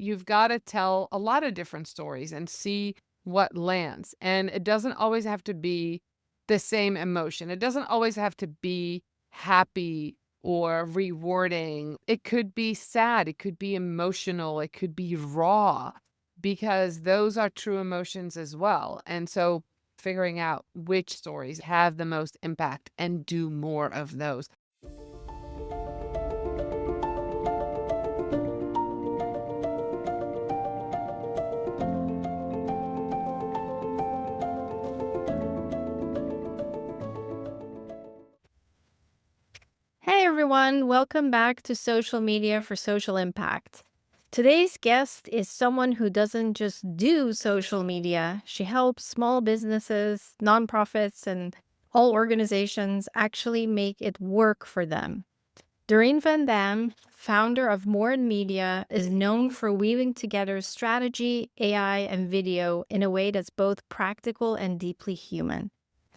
you've got to tell a lot of different stories and see what lands. And it doesn't always have to be the same emotion. It doesn't always have to be happy or rewarding. It could be sad, it could be emotional, it could be raw, because those are true emotions as well. And so figuring out which stories have the most impact and do more of those. Hey everyone, welcome back to Social Media for Social Impact. Today's guest is someone who doesn't just do social media, she helps small businesses, nonprofits, and all organizations actually make it work for them. Doreen Van Dam, founder of Morin Media, is known for weaving together strategy, AI, and video in a way that's both practical and deeply human.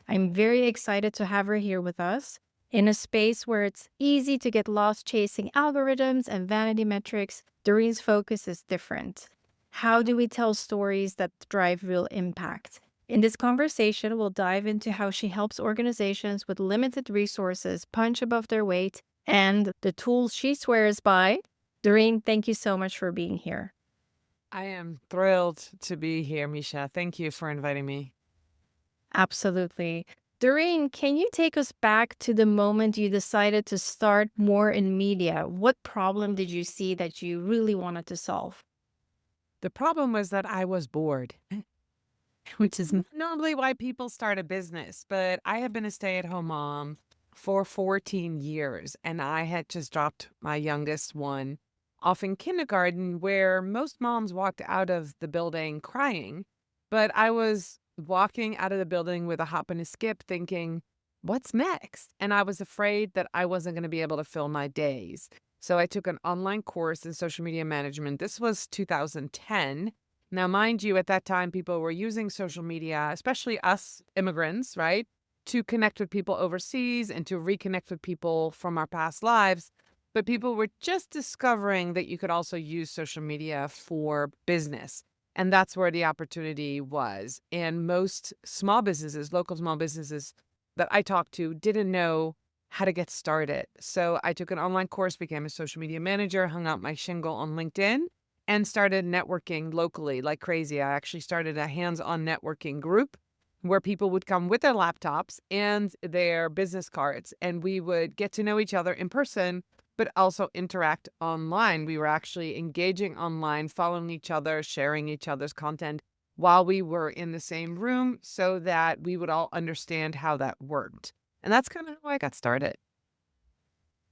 I'm very excited to have her here with us. In a space where it's easy to get lost chasing algorithms and vanity metrics, Doreen's focus is different. How do we tell stories that drive real impact? In this conversation, we'll dive into how she helps organizations with limited resources punch above their weight and the tools she swears by. Doreen, thank you so much for being here. I am thrilled to be here, Misha. Thank you for inviting me. Absolutely. Doreen, can you take us back to the moment you decided to start more in media? What problem did you see that you really wanted to solve? The problem was that I was bored, which is normally why people start a business. But I have been a stay-at-home mom for 14 years, and I had just dropped my youngest one off in kindergarten, where most moms walked out of the building crying. But I was walking out of the building with a hop and a skip thinking, what's next? And I was afraid that I wasn't going to be able to fill my days. So I took an online course in social media management. This was 2010. Now, mind you, at that time, people were using social media, especially us immigrants, right, to connect with people overseas and to reconnect with people from our past lives. But people were just discovering that you could also use social media for business. And that's where the opportunity was. And most small businesses, local small businesses that I talked to, didn't know how to get started. So I took an online course, became a social media manager, hung out my shingle on LinkedIn, and started networking locally like crazy. I actually started a hands-on networking group where people would come with their laptops and their business cards, and we would get to know each other in person, but also interact online. We were actually engaging online, following each other, sharing each other's content while we were in the same room so that we would all understand how that worked. And that's kind of how I got started.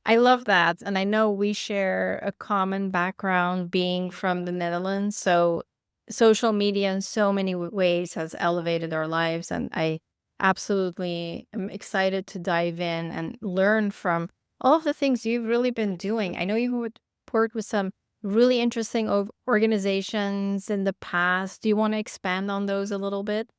I love that. And I know we share a common background being from the Netherlands. So social media in so many ways has elevated our lives. And I absolutely am excited to dive in and learn from all of the things you've really been doing. I know you would worked with some really interesting organizations in the past. Do you want to expand on those a little bit?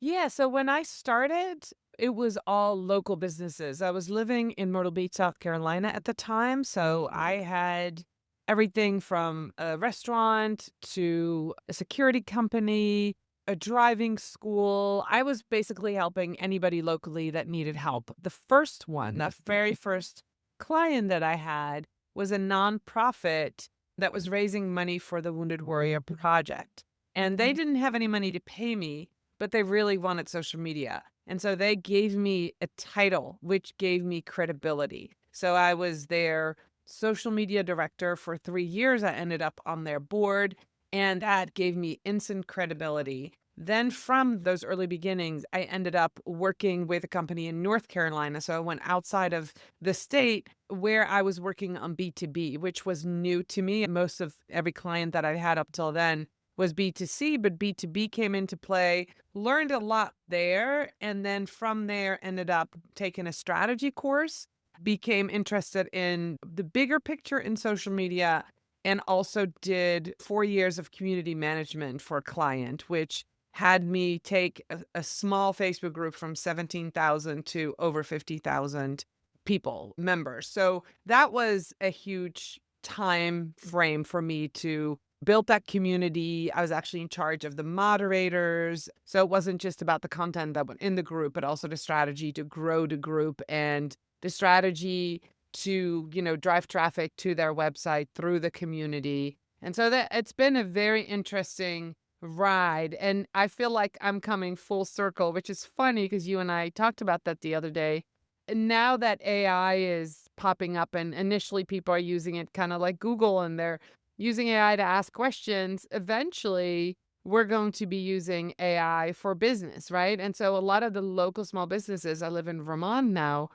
Yeah, so when I started, it was all local businesses. I was living in Myrtle Beach, South Carolina at the time, so I had everything from a restaurant to a security company, a driving school. I was basically helping anybody locally that needed help. The first one, that very first client that I had was a nonprofit that was raising money for the Wounded Warrior Project. And they didn't have any money to pay me, but they really wanted social media. And so they gave me a title, which gave me credibility. So I was their social media director for 3 years. I ended up on their board, and that gave me instant credibility. Then from those early beginnings, I ended up working with a company in North Carolina. So I went outside of the state where I was working on B2B, which was new to me. Most of every client that I had up till then was B2C, but B2B came into play, learned a lot there, and then from there ended up taking a strategy course, became interested in the bigger picture in social media, and also did 4 years of community management for a client, which had me take a small Facebook group from 17,000 to over 50,000 people, members. So that was a huge time frame for me to built that community. I was actually in charge of the moderators. So it wasn't just about the content that went in the group, but also the strategy to grow the group and the strategy to, drive traffic to their website through the community. And so that it's been a very interesting ride. And I feel like I'm coming full circle, which is funny because you and I talked about that the other day. And now that AI is popping up, and initially people are using it kind of like Google, and they're using AI to ask questions, eventually we're going to be using AI for business, right? And so a lot of the local small businesses, I live in Vermont now,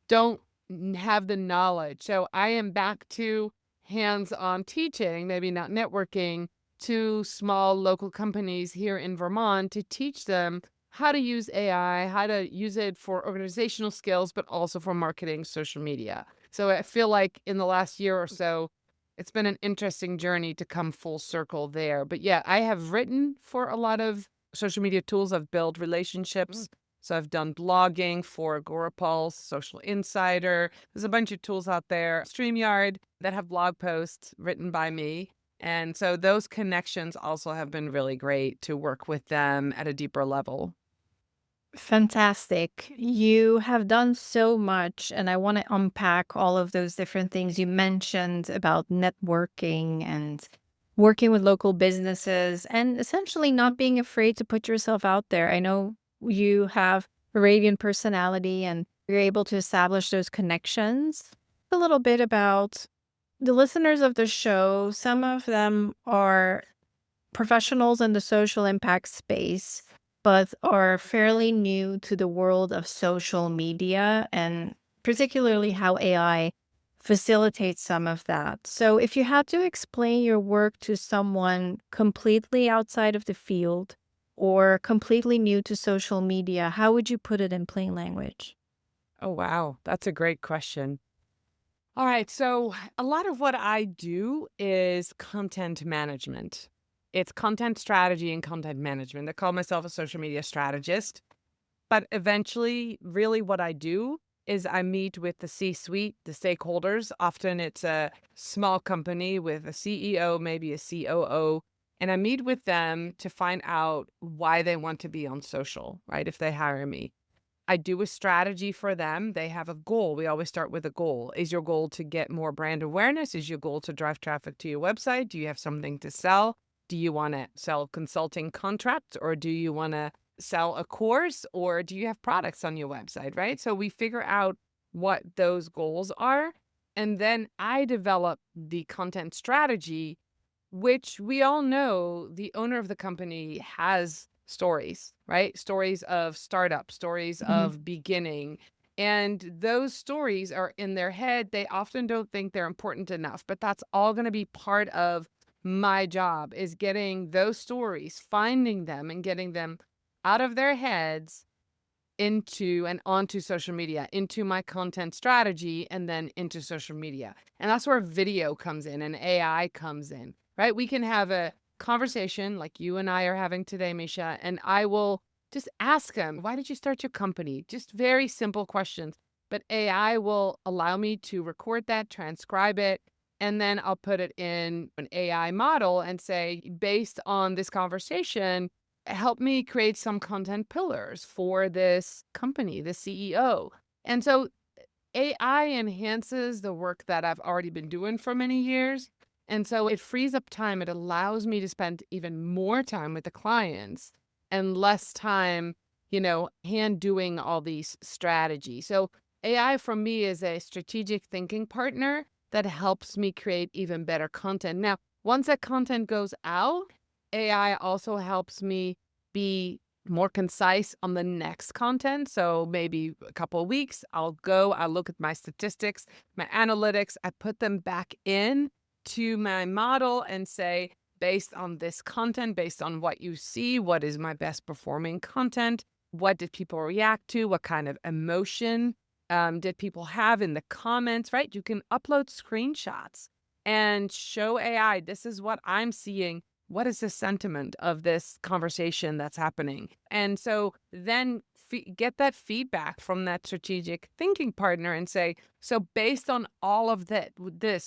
don't have the knowledge. So I am back to hands-on teaching, maybe not networking, to small local companies here in Vermont to teach them how to use AI, how to use it for organizational skills, but also for marketing social media. So I feel like in the last year or so, it's been an interesting journey to come full circle there. But yeah, I have written for a lot of social media tools. I've built relationships. So I've done blogging for Agorapulse, Social Insider. There's a bunch of tools out there, StreamYard, that have blog posts written by me. And so those connections also have been really great to work with them at a deeper level. Fantastic. You have done so much, and I want to unpack all of those different things you mentioned about networking and working with local businesses and essentially not being afraid to put yourself out there. I know you have a radiant personality and you're able to establish those connections. A little bit about the listeners of the show. Some of them are professionals in the social impact space, but are fairly new to the world of social media and particularly how AI facilitates some of that. So, if you had to explain your work to someone completely outside of the field or completely new to social media, how would you put it in plain language? Oh, wow. That's a great question. All right. So, a lot of what I do is content management. It's content strategy and content management. I call myself a social media strategist. But eventually, really, what I do is I meet with the C suite, the stakeholders. Often it's a small company with a CEO, maybe a COO. And I meet with them to find out why they want to be on social, right? If they hire me. I do a strategy for them. They have a goal. We always start with a goal. Is your goal to get more brand awareness? Is your goal to drive traffic to your website? Do you have something to sell? Do you want to sell consulting contracts, or do you want to sell a course, or do you have products on your website, right? So we figure out what those goals are. And then I develop the content strategy, which we all know the owner of the company has stories, right? Stories of startup, stories Mhm. of beginning. And those stories are in their head. They often don't think they're important enough, but that's all going to be part of my job, is getting those stories, finding them and getting them out of their heads into and onto social media, into my content strategy, and then into social media. And that's where video comes in and AI comes in, right? We can have a conversation like you and I are having today, Misha, and I will just ask them, why did you start your company? Just very simple questions. But AI will allow me to record that, transcribe it, and then I'll put it in an AI model and say, based on this conversation, help me create some content pillars for this company, the CEO. And so AI enhances the work that I've already been doing for many years. And so it frees up time. It allows me to spend even more time with the clients and less time, hand doing all these strategies. So AI for me is a strategic thinking partner that helps me create even better content. Now, once that content goes out, AI also helps me be more concise on the next content. So maybe a couple of weeks, I'll look at my statistics, my analytics, I put them back in to my model and say, based on this content, based on what you see, what is my best performing content? What did people react to? What kind of emotion did people have in the comments, right? You can upload screenshots and show AI, this is what I'm seeing. What is the sentiment of this conversation that's happening? And so then get that feedback from that strategic thinking partner and say, so based on all of that,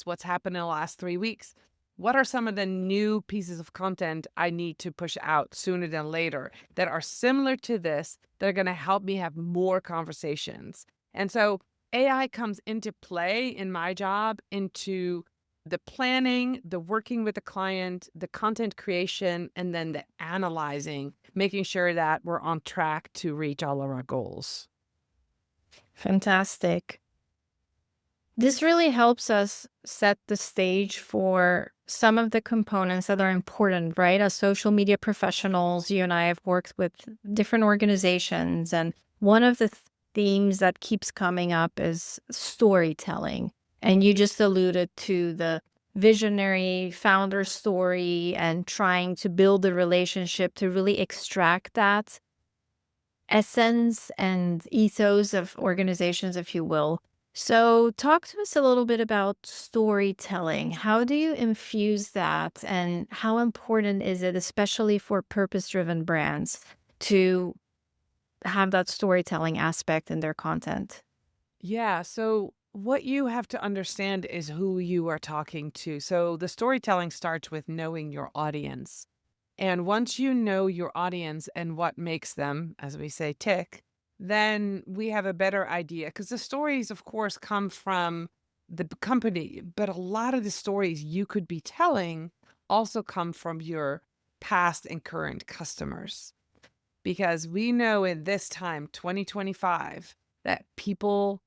what's happened in the last 3 weeks, What are some of the new pieces of content I need to push out sooner than later that are similar to this that are going to help me have more conversations? And so AI comes into play in my job into the planning, the working with the client, the content creation, and then the analyzing, making sure that we're on track to reach all of our goals. Fantastic. This really helps us set the stage for some of the components that are important, right? As social media professionals, you and I have worked with different organizations, and one of the themes that keeps coming up is storytelling. And you just alluded to the visionary founder story and trying to build a relationship to really extract that essence and ethos of organizations, if you will. So, talk to us a little bit about storytelling. How do you infuse that, and how important is it, especially for purpose driven brands, to have that storytelling aspect in their content? Yeah. So, what you have to understand is who you are talking to. So, the storytelling starts with knowing your audience. And once you know your audience and what makes them, as we say, tick, then we have a better idea. Because the stories, of course, come from the company, but a lot of the stories you could be telling also come from your past and current customers. Because we know in this time, 2025, that people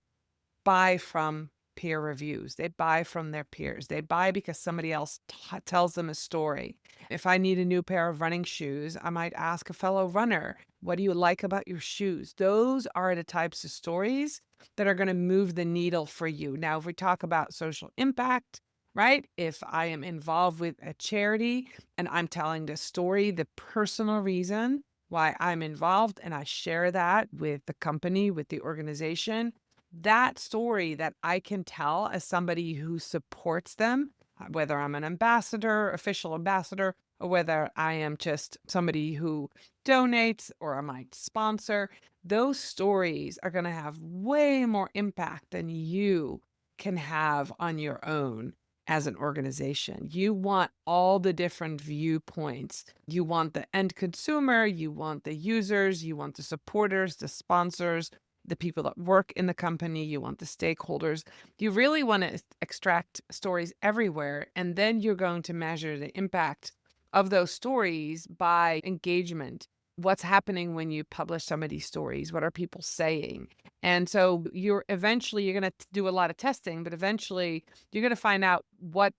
buy from peer reviews. They buy from their peers. They buy because somebody else tells them a story. If I need a new pair of running shoes, I might ask a fellow runner, "What do you like about your shoes?" Those are the types of stories that are going to move the needle for you. Now, if we talk about social impact, right? If I am involved with a charity and I'm telling the story, the personal reason why I'm involved, and I share that with the company, with the organization, that story that I can tell as somebody who supports them, whether I'm an ambassador, official ambassador, or whether I am just somebody who donates or I might sponsor, those stories are going to have way more impact than you can have on your own as an organization. You want all the different viewpoints. You want the end consumer, you want the users, you want the supporters, the sponsors, the people that work in the company, you want the stakeholders. You really want to extract stories everywhere. And then you're going to measure the impact of those stories by engagement. What's happening when you publish some of these stories? What are people saying? And so you're going to do a lot of testing, but eventually you're going to find out what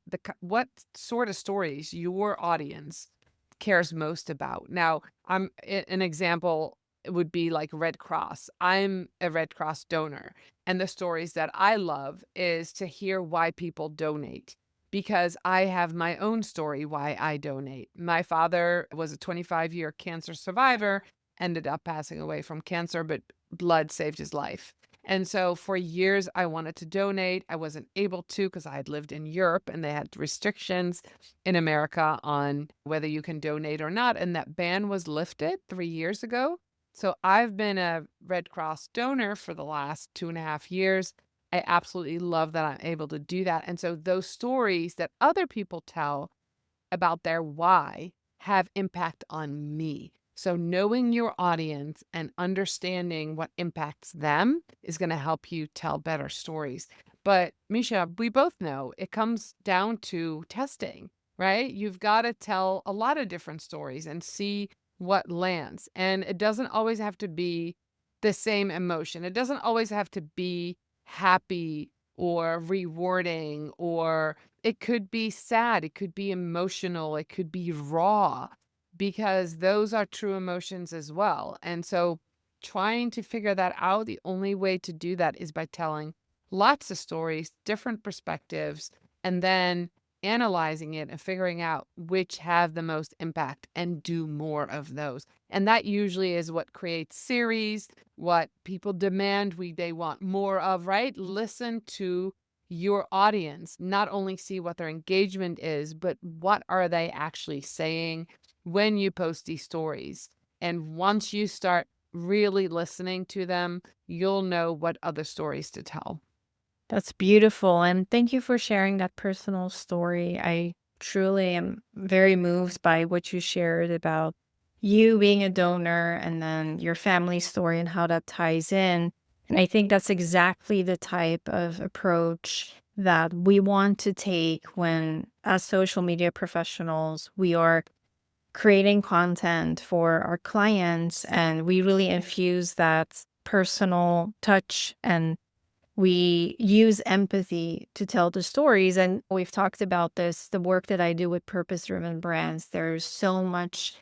sort of stories your audience cares most about. Now, an example would be like Red Cross. I'm a Red Cross donor, and the stories that I love is to hear why people donate because I have my own story why I donate. My father was a 25-year cancer survivor, ended up passing away from cancer, but blood saved his life. And so for years, I wanted to donate. I wasn't able to because I had lived in Europe and they had restrictions in America on whether you can donate or not. And that ban was lifted 3 years ago. So I've been a Red Cross donor for the last 2.5 years. I absolutely love that I'm able to do that. And so those stories that other people tell about their why have impact on me. So knowing your audience and understanding what impacts them is going to help you tell better stories. But Misha, we both know it comes down to testing, right? You've got to tell a lot of different stories and see what lands. And it doesn't always have to be the same emotion. It doesn't always have to be happy or rewarding, or it could be sad, it could be emotional, it could be raw, because those are true emotions as well. And so trying to figure that out, the only way to do that is by telling lots of stories, different perspectives, and then analyzing it and figuring out which have the most impact and do more of those. And that usually is what creates series, what people demand they want more of, right? Listen to your audience, not only see what their engagement is, but what are they actually saying when you post these stories. And once you start really listening to them, you'll know what other stories to tell. That's beautiful. And thank you for sharing that personal story. I Truly, I'm very moved by what you shared about you being a donor and then your family story and how that ties in. And I think that's exactly the type of approach that we want to take when, as social media professionals, we are creating content for our clients and we really infuse that personal touch and we use empathy to tell the stories. And we've talked about this, the work that I do with purpose driven brands. There's so much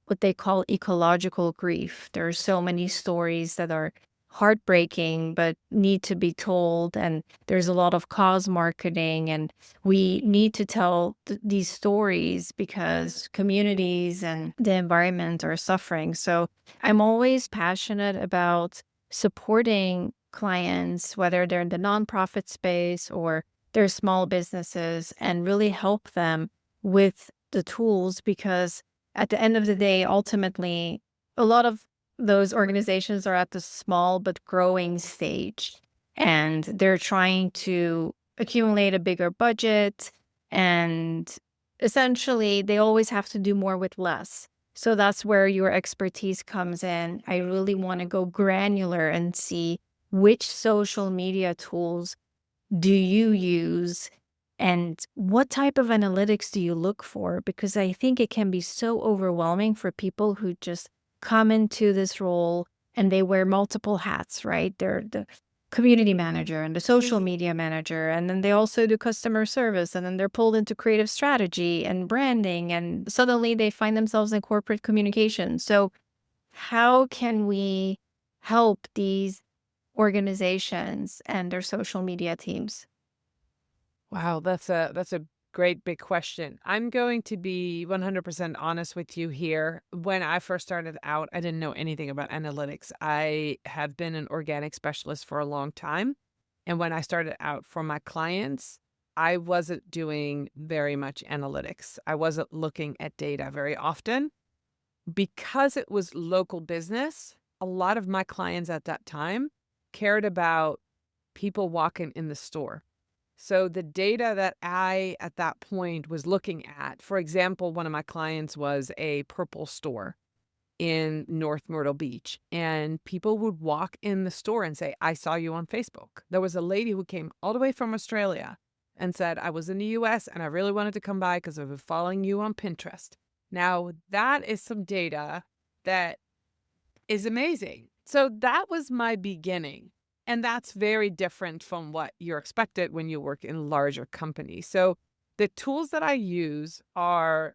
what they call ecological grief. There are so many stories that are heartbreaking but need to be told. And there's a lot of cause marketing. And we need to tell these stories because communities and the environment are suffering. So I'm always passionate about supporting clients, whether they're in the nonprofit space or they're small businesses, and really help them with the tools because at the end of the day, ultimately, a lot of those organizations are at the small but growing stage, and they're trying to accumulate a bigger budget. And essentially, they always have to do more with less. So that's where your expertise comes in. I really want to go granular and see which social media tools do you use and what type of analytics do you look for? Because I think it can be so overwhelming for people who just come into this role and they wear multiple hats, right? They're the community manager and the social media manager, and then they also do customer service, and then they're pulled into creative strategy and branding, and suddenly they find themselves in corporate communication. So, how can we help these organizations and their social media teams? Wow, that's a great big question. I'm going to be 100% honest with you here. When I first started out, I didn't know anything about analytics. I have been an organic specialist for a long time, and when I started out for my clients, I wasn't doing very much analytics. I wasn't looking at data very often because it was local business. A lot of my clients at that time cared about people walking in the store. So the data that I, at that point, was looking at, for example, one of my clients was a purple store in North Myrtle Beach, and people would walk in the store and say, "I saw you on Facebook." There was a lady who came all the way from Australia and said, "I was in the US and I really wanted to come by because I've been following you on Pinterest." Now, that is some data that is amazing. So that was my beginning. And that's very different from what you're expected when you work in larger companies. So the tools that I use a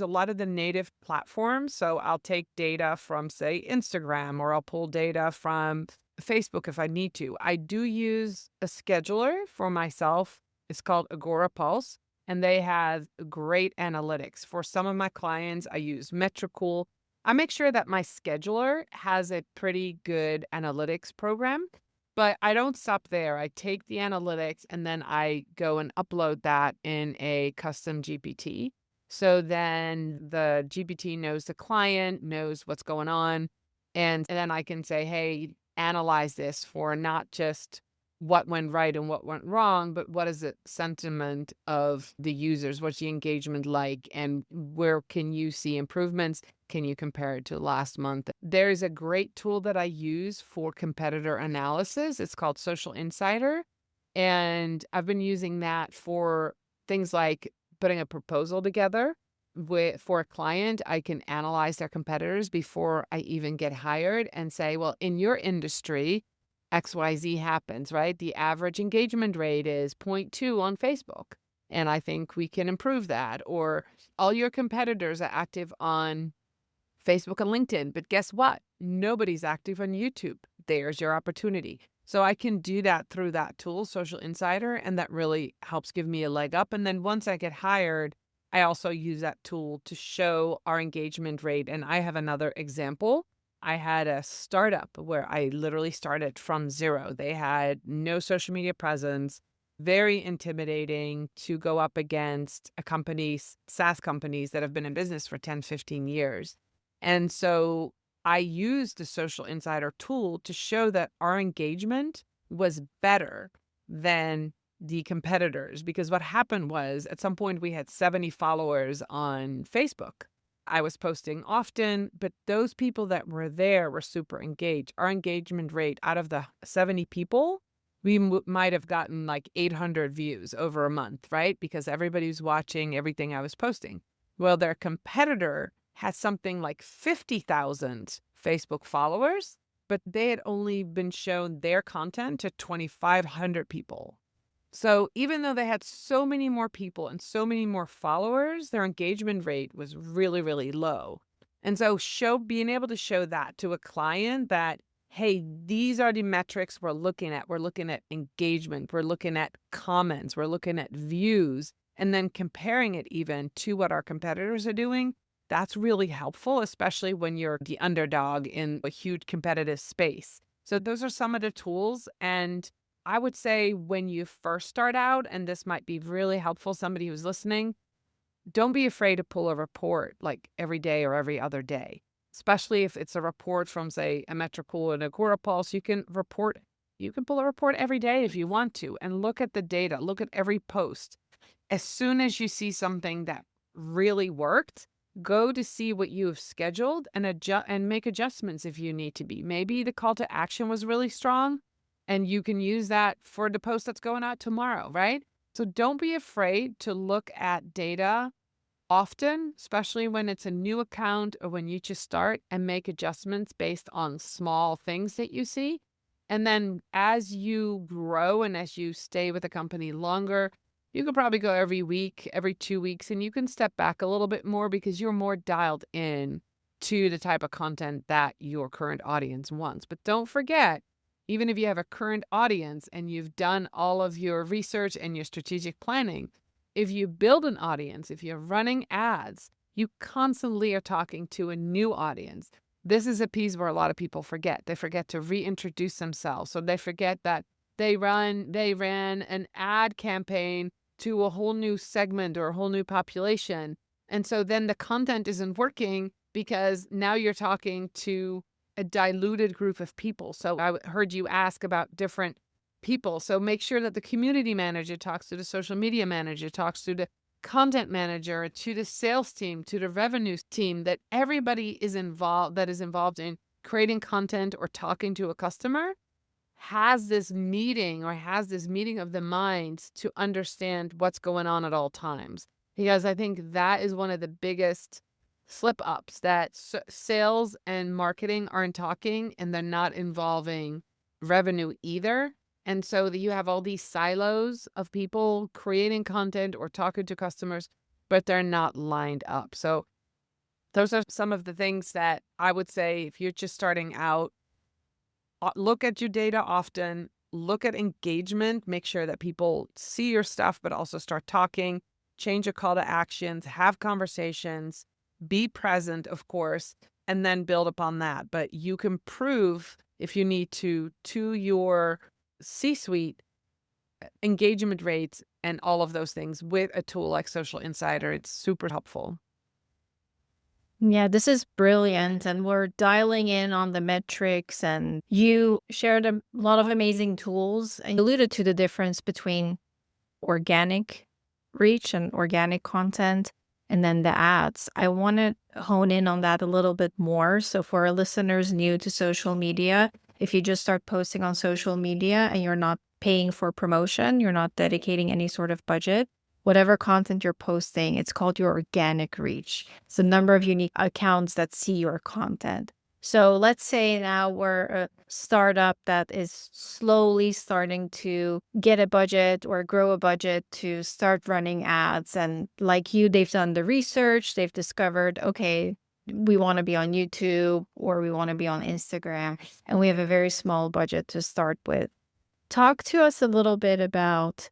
lot of the native platforms. So I'll take data from, say, Instagram, or I'll pull data from Facebook if I need to. I do use a scheduler for myself. It's called Agora Pulse, and they have great analytics. For some of my clients, I use Metricool. I make sure that my scheduler has a pretty good analytics program, but I don't stop there. I take the analytics and then I go and upload that in a custom GPT. So then the GPT knows the client, knows what's going on, and then I can say, "Hey, analyze this for not just what went right and what went wrong, but what is the sentiment of the users? What's the engagement like? And where can you see improvements? Can you compare it to last month?" There's a great tool that I use for competitor analysis. It's called Social Insider. And I've been using that for things like putting a proposal together for a client. I can analyze their competitors before I even get hired and say, well, in your industry, XYZ happens, right? The average engagement rate is zero point 0.2 on Facebook. And I think we can improve that. Or all your competitors are active on Facebook and LinkedIn, but guess what? Nobody's active on YouTube. There's your opportunity. So I can do that through that tool, Social Insider, and that really helps give me a leg up. And then once I get hired, I also use that tool to show our engagement rate. And I have another example. I had a startup where I literally started from zero. They had no social media presence, very intimidating to go up against a company, SaaS companies that have been in business for 10, 15 years. And so I used the Social Insider tool to show that our engagement was better than the competitors, because what happened was at some point we had 70 followers on Facebook. I was posting often, but those people that were there were super engaged. Our engagement rate out of the 70 people, we might have gotten like 800 views over a month, right? Because everybody was watching everything I was posting. Well, their competitor had something like 50,000 Facebook followers, but they had only been shown their content to 2,500 people. So even though they had so many more people and so many more followers, their engagement rate was really, really low. And so being able to show that to a client that, hey, these are the metrics we're looking at. We're looking at engagement, we're looking at comments, we're looking at views, and then comparing it even to what our competitors are doing. That's really helpful, especially when you're the underdog in a huge competitive space. So those are some of the tools. And I would say when you first start out, and this might be really helpful, somebody who's listening, don't be afraid to pull a report like every day or every other day, especially if it's a report from, say, a Metricool and a Agorapulse. You can pull a report every day if you want to and look at the data, look at every post. As soon as you see something that really worked, go to see what you have scheduled and adjust and make adjustments if you need to be. Maybe the call to action was really strong and you can use that for the post that's going out tomorrow, right? So don't be afraid to look at data often, especially when it's a new account or when you just start, and make adjustments based on small things that you see. And then as you grow and as you stay with a company longer, you could probably go every week, every 2 weeks, and you can step back a little bit more because you're more dialed in to the type of content that your current audience wants. But don't forget, even if you have a current audience and you've done all of your research and your strategic planning, if you build an audience, if you're running ads, you constantly are talking to a new audience. This is a piece where a lot of people forget. They forget to reintroduce themselves. So they forget that they ran an ad campaign to a whole new segment or a whole new population. And so then the content isn't working because now you're talking to a diluted group of people. So I heard you ask about different people. So make sure that the community manager talks to the social media manager, talks to the content manager, to the sales team, to the revenue team, that everybody is involved, that is involved in creating content or talking to a customer, has this meeting of the minds to understand what's going on at all times. Because I think that is one of the biggest slip ups, that sales and marketing aren't talking and they're not involving revenue either. And so you have all these silos of people creating content or talking to customers, but they're not lined up. So those are some of the things that I would say if you're just starting out, look at your data often, look at engagement, make sure that people see your stuff, but also start talking, change your call to actions, have conversations, be present, of course, and then build upon that. But you can prove, if you need to your C-suite engagement rates and all of those things with a tool like Social Insider. It's super helpful. Yeah, this is brilliant. And we're dialing in on the metrics, and you shared a lot of amazing tools and alluded to the difference between organic reach and organic content and then the ads. I want to hone in on that a little bit more. So for our listeners new to social media, if you just start posting on social media and you're not paying for promotion, you're not dedicating any sort of budget, whatever content you're posting, it's called your organic reach. It's the number of unique accounts that see your content. So let's say now we're a startup that is slowly starting to get a budget or grow a budget to start running ads. And like you, they've done the research, they've discovered, okay, we want to be on YouTube or we want to be on Instagram, and we have a very small budget to start with. Talk to us a little bit about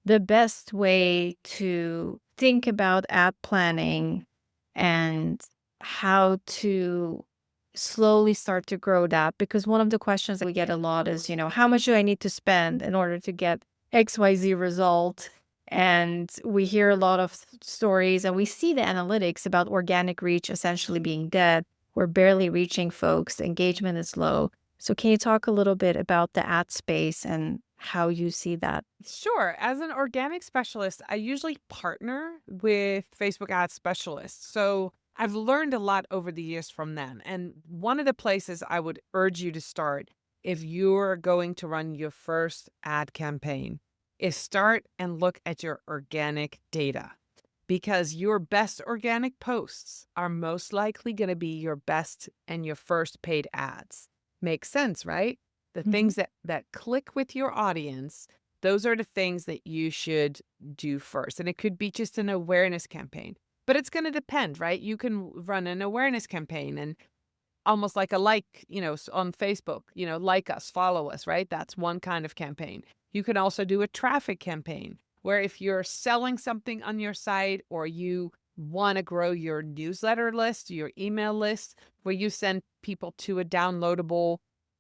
the best way to think about ad planning and how to slowly start to grow that. Because one of the questions that we get a lot is, how much do I need to spend in order to get XYZ result? And we hear a lot of stories and we see the analytics about organic reach essentially being dead. We're barely reaching folks. Engagement is low. So can you talk a little bit about the ad space and how you see that? Sure. As an organic specialist, I usually partner with Facebook ad specialists. So I've learned a lot over the years from them. And one of the places I would urge you to start if you're going to run your first ad campaign is start and look at your organic data, because your best organic posts are most likely going to be your best and your first paid ads. Makes sense, right? The Mhm. things that click with your audience, those are the things that you should do first. And it could be just an awareness campaign, but it's going to depend, right? You can run an awareness campaign and almost like a on Facebook, like us, follow us, right? That's one kind of campaign. You can also do a traffic campaign where if you're selling something on your site or you want to grow your newsletter list, your email list, where you send people to a downloadable,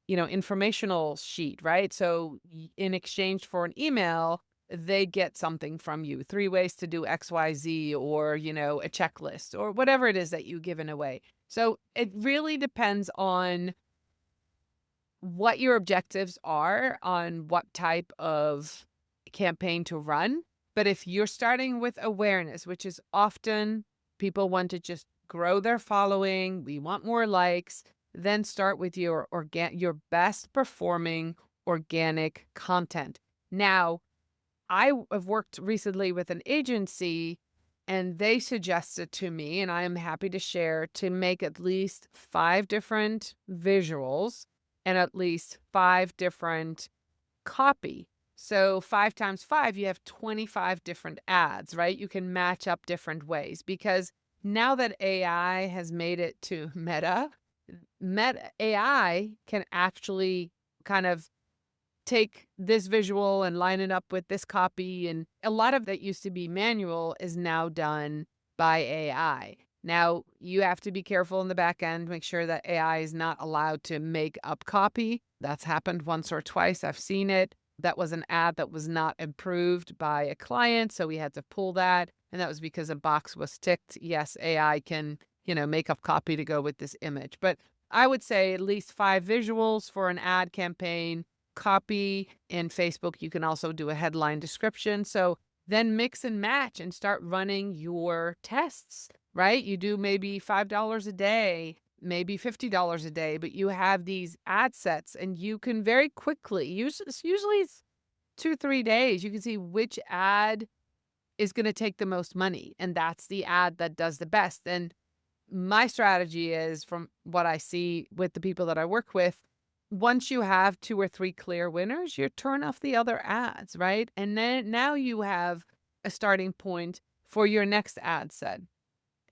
informational sheet, right? So in exchange for an email, they get something from you, 3 ways to do XYZ, or, a checklist or whatever it is that you've given away. So it really depends on what your objectives are, on what type of campaign to run. But if you're starting with awareness, which is often people want to just grow their following, we want more likes, then start with your best performing organic content. Now, have worked recently with an agency and they suggested to me, and I am happy to share, to make at least 5 different visuals and at least 5 different copy. So 5 times 5, you have 25 different ads, right? You can match up different ways because now that AI has made it to Meta AI can actually kind of take this visual and line it up with this copy. And a lot of that used to be manual is now done by AI. Now, you have to be careful in the back end, make sure that AI is not allowed to make up copy. That's happened once or twice. I've seen it. That was an ad that was not approved by a client. So we had to pull that. And that was because a box was ticked. Yes, AI can, make up copy to go with this image. But I would say at least 5 visuals for an ad campaign, copy. In Facebook, you can also do a headline description. So then mix and match and start running your tests, right? You do maybe $5 a day, maybe $50 a day, but you have these ad sets and you can very quickly, usually it's 2, 3 days, you can see which ad is going to take the most money. And that's the ad that does the best. And my strategy is, from what I see with the people that I work with, once you have 2 or 3 clear winners, you turn off the other ads, right? And then now you have a starting point for your next ad set.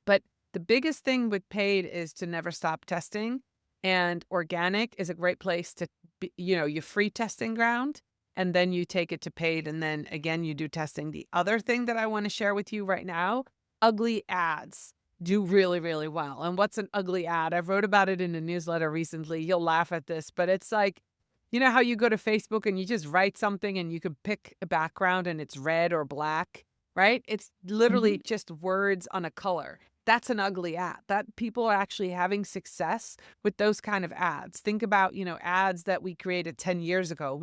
But the biggest thing with paid is to never stop testing. And organic is a great place to be, your free testing ground. And then you take it to paid. And then again, you do testing. The other thing that I want to share with you right now, ugly ads do really, really well. And what's an ugly ad? I wrote about it in a newsletter recently. You'll laugh at this, but it's like, how you go to Facebook and you just write something and you can pick a background and it's red or black, right? It's literally Mhm. just words on a color. That's an ugly ad. That people are actually having success with those kind of ads. Think about, ads that we created 10 years ago.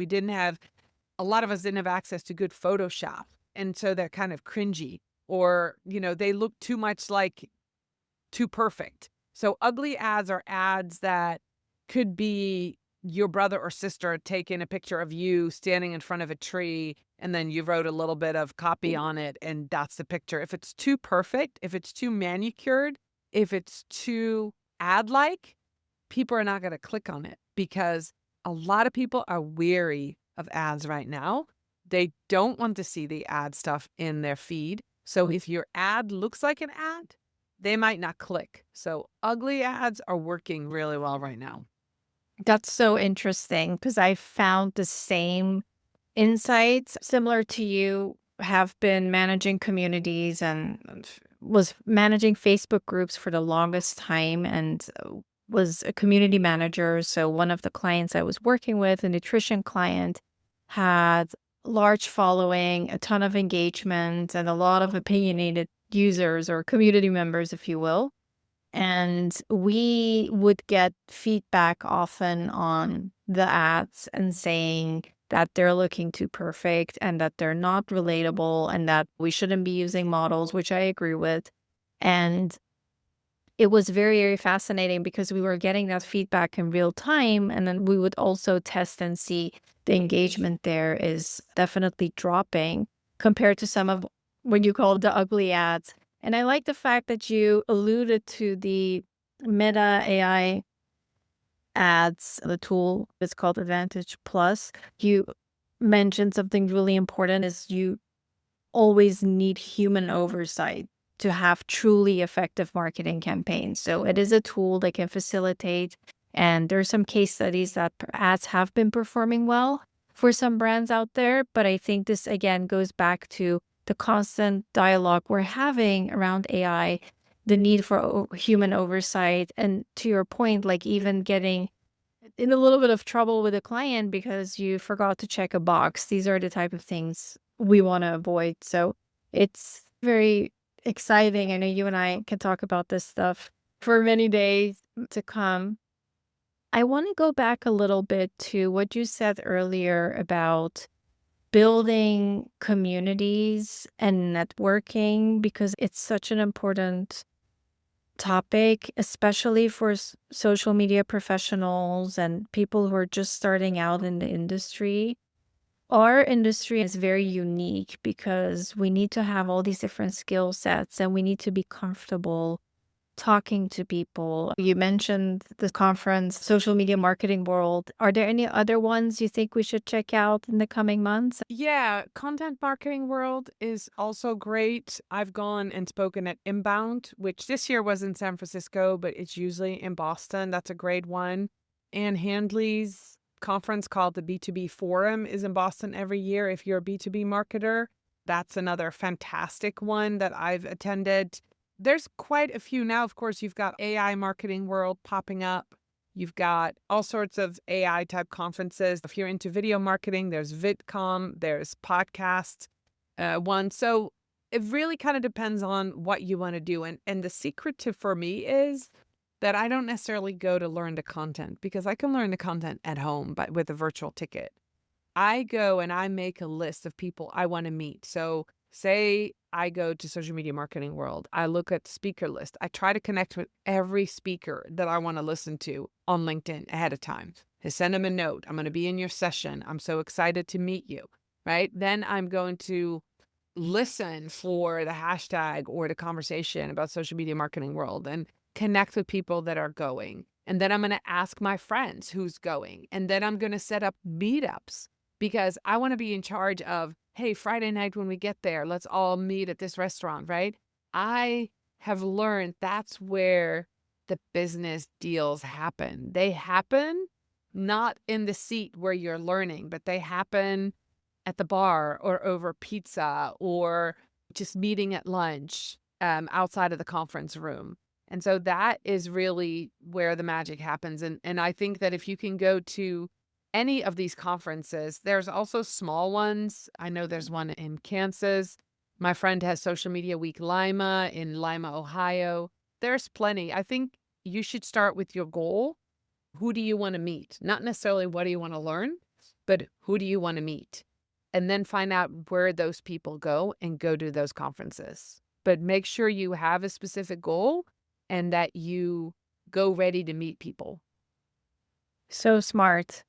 A lot of us didn't have access to good Photoshop. And so they're kind of cringy, or, they look too much like too perfect. So ugly ads are ads that could be your brother or sister taking a picture of you standing in front of a tree and then you wrote a little bit of copy on it and that's the picture. If it's too perfect, if it's too manicured, if it's too ad-like, people are not going to click on it because a lot of people are weary of ads right now. They don't want to see the ad stuff in their feed. So if your ad looks like an ad, they might not click. So ugly ads are working really well right now. That's so interesting because I found the same insights similar to you, have been managing communities and was managing Facebook groups for the longest time and was a community manager. So one of the clients I was working with, a nutrition client, had large following, a ton of engagement, and a lot of opinionated users or community members, if you will. And we would get feedback often on the ads and saying, that they're looking too perfect and that they're not relatable and that we shouldn't be using models, which I agree with. And it was very, very fascinating because we were getting that feedback in real time. And then we would also test and see the engagement there is definitely dropping compared to some of what you call the ugly ads. And I like the fact that you alluded to the Meta AI ads, the tool is called Advantage Plus. You mentioned something really important is you always need human oversight to have truly effective marketing campaigns. So it is a tool that can facilitate, and there's some case studies that ads have been performing well for some brands out there. But I think this again goes back to the constant dialogue we're having around AI, the need for human oversight. And to your point, like even getting in a little bit of trouble with a client because you forgot to check a box. These are the type of things we want to avoid. So it's very exciting. I know you and I can talk about this stuff for many days to come. I want to go back a little bit to what you said earlier about building communities and networking because it's such an important topic, especially for social media professionals and people who are just starting out in the industry. Our industry is very unique because we need to have all these different skill sets and we need to be comfortable talking to people. You mentioned the conference, Social Media Marketing World. Are there any other ones you think we should check out in the coming months? Yeah, content marketing world is also great. I've gone and spoken at Inbound, which this year was in San Francisco, but it's usually in Boston. That's a great one. And Handley's conference called the B2B Forum is in Boston every year. If you're a B2B marketer, that's another fantastic one that I've attended. There's quite a few now. Of course, you've got AI marketing world popping up. You've got all sorts of AI type conferences. If you're into video marketing, there's VidCom, there's podcast one. So it really kind of depends on what you want to do. And the secret to for me is that I don't necessarily go to learn the content because I can learn the content at home, but with a virtual ticket. I go and I make a list of people I want to meet. So say I go to social media marketing world, I look at the speaker list. I try to connect with every speaker that I want to listen to on LinkedIn ahead of time. I send them a note. I'm going to be in your session. I'm so excited to meet you, right? Then I'm going to listen for the hashtag or the conversation about social media marketing world and connect with people that are going. And then I'm going to ask my friends who's going. And then I'm going to set up meetups because I want to be in charge of, hey, Friday night when we get there, let's all meet at this restaurant, right? I have learned that's where the business deals happen. They happen not in the seat where you're learning, but they happen at the bar or over pizza or just meeting at lunch outside of the conference room. And so that is really where the magic happens. And I think that if you can go to any of these conferences, there's also small ones. I know there's one in Kansas. My friend has Social Media Week Lima in Lima, Ohio. There's plenty. I think you should start with your goal. Who do you want to meet? Not necessarily what do you want to learn, but who do you want to meet? And then find out where those people go and go to those conferences. But make sure you have a specific goal and that you go ready to meet people. So smart.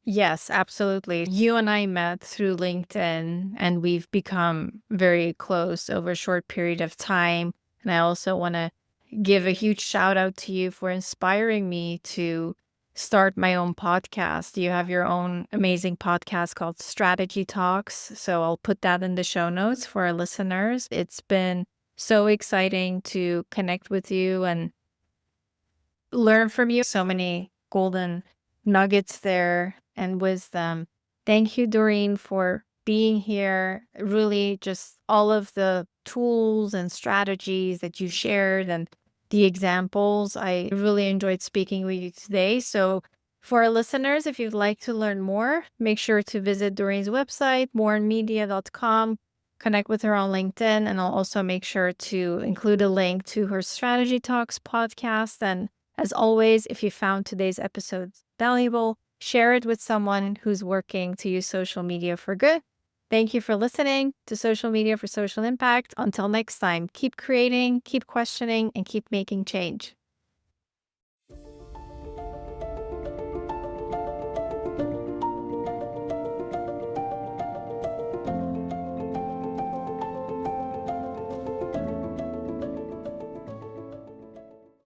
Yes, absolutely. You and I met through LinkedIn and we've become very close over a short period of time. And I also want to give a huge shout out to you for inspiring me to start my own podcast. You have your own amazing podcast called Strategy Talks. So I'll put that in the show notes for our listeners. It's been so exciting to connect with you and learn from you. So many golden nuggets there and wisdom. Thank you, Doreen, for being here. Really, just all of the tools and strategies that you shared and the examples. I really enjoyed speaking with you today. So, for our listeners, if you'd like to learn more, make sure to visit Doreen's website, morinmedia.com, connect with her on LinkedIn, and I'll also make sure to include a link to her Strategy Talks podcast. And as always, if you found today's episode valuable, Share it with someone who's working to use social media for good. Thank you for listening to Social Media for Social Impact. Until next time, keep creating, keep questioning, and keep making change.